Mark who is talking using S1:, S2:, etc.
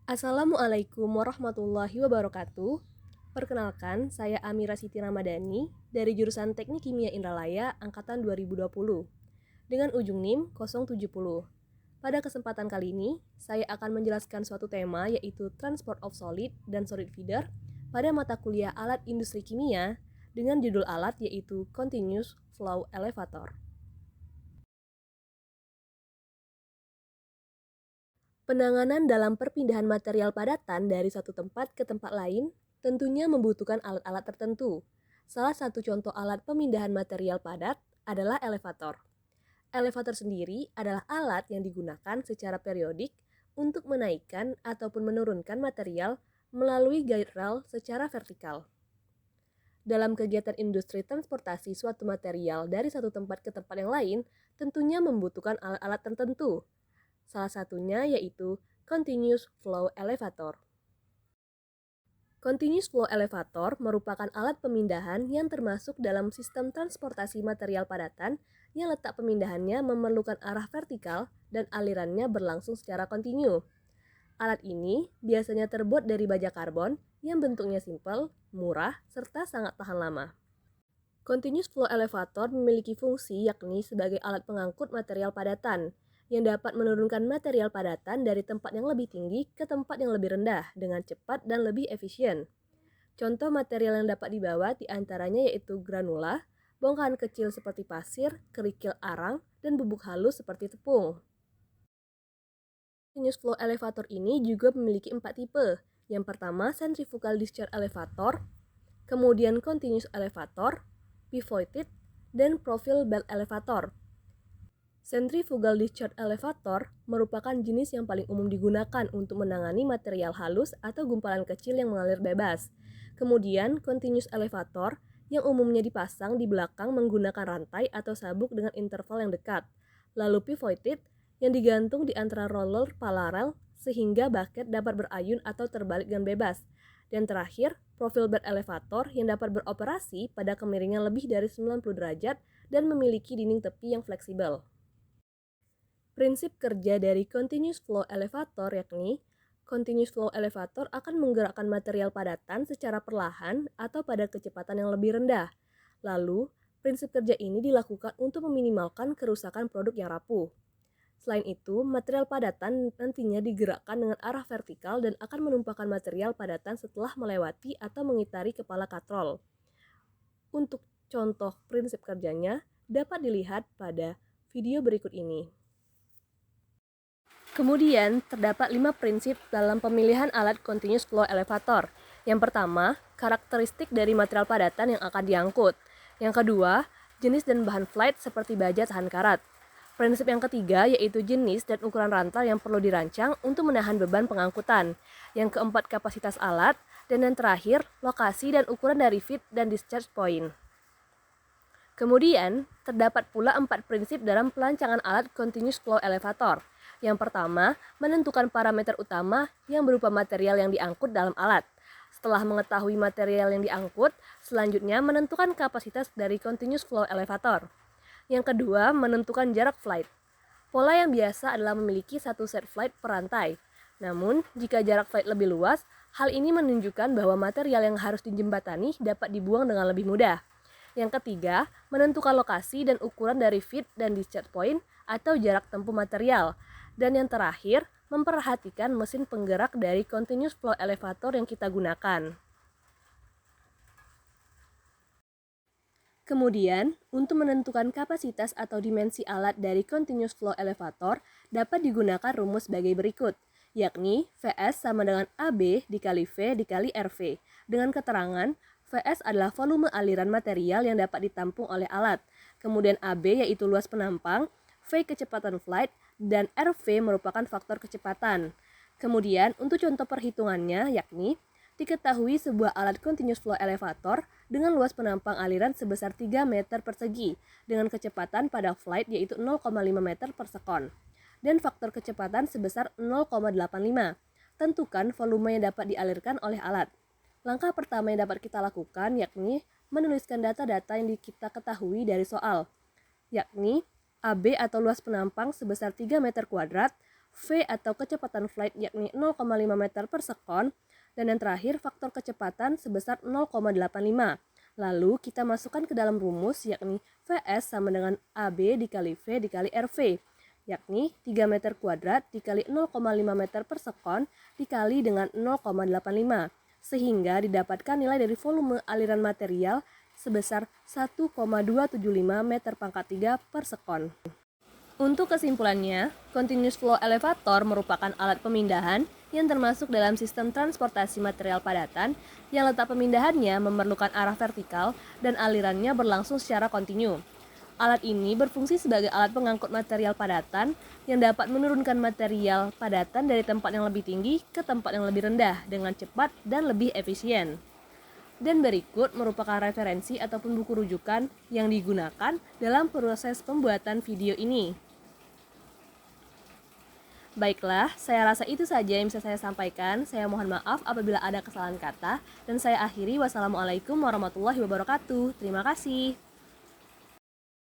S1: Assalamualaikum warahmatullahi wabarakatuh. Perkenalkan, saya Amira Siti Ramadhani dari jurusan Teknik Kimia Indralaya angkatan 2020 dengan ujung NIM 070. Pada kesempatan kali ini, saya akan menjelaskan suatu tema yaitu Transport of Solid dan Solid Feeder pada mata kuliah Alat Industri Kimia dengan judul alat yaitu Continuous Flow Elevator. Penanganan dalam perpindahan material padatan dari satu tempat ke tempat lain tentunya membutuhkan alat-alat tertentu. Salah satu contoh alat pemindahan material padat adalah elevator. Elevator sendiri adalah alat yang digunakan secara periodik untuk menaikkan ataupun menurunkan material melalui guide rail secara vertikal. Dalam kegiatan industri transportasi suatu material dari satu tempat ke tempat yang lain, tentunya membutuhkan alat-alat tertentu. Salah satunya yaitu Continuous Flow Elevator. Continuous Flow Elevator merupakan alat pemindahan yang termasuk dalam sistem transportasi material padatan yang letak pemindahannya memerlukan arah vertikal dan alirannya berlangsung secara kontinu. Alat ini biasanya terbuat dari baja karbon yang bentuknya simpel, murah, serta sangat tahan lama. Continuous Flow Elevator memiliki fungsi yakni sebagai alat pengangkut material padatan yang dapat menurunkan material padatan dari tempat yang lebih tinggi ke tempat yang lebih rendah dengan cepat dan lebih efisien. Contoh material yang dapat dibawa diantaranya yaitu granula, bongkahan kecil seperti pasir, kerikil arang, dan bubuk halus seperti tepung. Continuous Flow Elevator ini juga memiliki 4 tipe. Yang pertama, Centrifugal Discharge Elevator, kemudian Continuous Elevator, Pivoted, dan Profile Belt Elevator. Centrifugal Discharge Elevator merupakan jenis yang paling umum digunakan untuk menangani material halus atau gumpalan kecil yang mengalir bebas. Kemudian, Continuous Elevator yang umumnya dipasang di belakang menggunakan rantai atau sabuk dengan interval yang dekat. Lalu Pivoted yang digantung di antara roller paralel sehingga bucket dapat berayun atau terbalik dengan bebas. Dan terakhir, Profile Belt Elevator yang dapat beroperasi pada kemiringan lebih dari 90 derajat dan memiliki dinding tepi yang fleksibel. Prinsip kerja dari Continuous Flow Elevator yakni Continuous Flow Elevator akan menggerakkan material padatan secara perlahan atau pada kecepatan yang lebih rendah. Lalu, prinsip kerja ini dilakukan untuk meminimalkan kerusakan produk yang rapuh. Selain itu, material padatan nantinya digerakkan dengan arah vertikal dan akan menumpahkan material padatan setelah melewati atau mengitari kepala katrol. Untuk contoh prinsip kerjanya dapat dilihat pada video berikut ini. Kemudian, terdapat 5 prinsip dalam pemilihan alat Continuous Flow Elevator. Yang pertama, karakteristik dari material padatan yang akan diangkut. Yang kedua, jenis dan bahan flight seperti baja tahan karat. Prinsip yang ketiga yaitu jenis dan ukuran rantai yang perlu dirancang untuk menahan beban pengangkutan. Yang keempat, kapasitas alat. Dan yang terakhir, lokasi dan ukuran dari feed dan discharge point. Kemudian, terdapat pula 4 prinsip dalam pelancangan alat Continuous Flow Elevator. Yang pertama, menentukan parameter utama yang berupa material yang diangkut dalam alat. Setelah mengetahui material yang diangkut, selanjutnya menentukan kapasitas dari Continuous Flow Elevator. Yang kedua, menentukan jarak flight. Pola yang biasa adalah memiliki satu set flight per rantai. Namun, jika jarak flight lebih luas, hal ini menunjukkan bahwa material yang harus dijembatani dapat dibuang dengan lebih mudah. Yang ketiga, menentukan lokasi dan ukuran dari feed dan discharge point atau jarak tempuh material. Dan yang terakhir, memperhatikan mesin penggerak dari Continuous Flow Elevator yang kita gunakan. Kemudian, untuk menentukan kapasitas atau dimensi alat dari Continuous Flow Elevator dapat digunakan rumus sebagai berikut, yakni VS sama dengan AB dikali V dikali RV, dengan keterangan VS adalah volume aliran material yang dapat ditampung oleh alat, kemudian AB yaitu luas penampang, V kecepatan flight, dan RV merupakan faktor kecepatan. Kemudian, untuk contoh perhitungannya yakni diketahui sebuah alat Continuous Flow Elevator dengan luas penampang aliran sebesar 3 meter persegi dengan kecepatan pada flight yaitu 0,5 meter per sekon dan faktor kecepatan sebesar 0,85. Tentukan volume yang dapat dialirkan oleh alat. Langkah pertama yang dapat kita lakukan yakni menuliskan data-data yang kita ketahui dari soal, yakni AB atau luas penampang sebesar 3 meter kuadrat, V atau kecepatan flight yakni 0,5 meter per sekon, dan yang terakhir faktor kecepatan sebesar 0,85. Lalu kita masukkan ke dalam rumus yakni Vs sama dengan AB dikali V dikali RV, yakni 3 meter kuadrat dikali 0,5 meter per sekon dikali dengan 0,85, sehingga didapatkan nilai dari volume aliran material sebesar 1,275 meter pangkat 3 per sekon. Untuk kesimpulannya, continuous flow elevator merupakan alat pemindahan yang termasuk dalam sistem transportasi material padatan yang letak pemindahannya memerlukan arah vertikal dan alirannya berlangsung secara kontinu. Alat ini berfungsi sebagai alat pengangkut material padatan yang dapat menurunkan material padatan dari tempat yang lebih tinggi ke tempat yang lebih rendah dengan cepat dan lebih efisien. Dan berikut merupakan referensi ataupun buku rujukan yang digunakan dalam proses pembuatan video ini. Baiklah, saya rasa itu saja yang bisa saya sampaikan. Saya mohon maaf apabila ada kesalahan kata, dan saya akhiri. Wassalamualaikum warahmatullahi wabarakatuh. Terima kasih.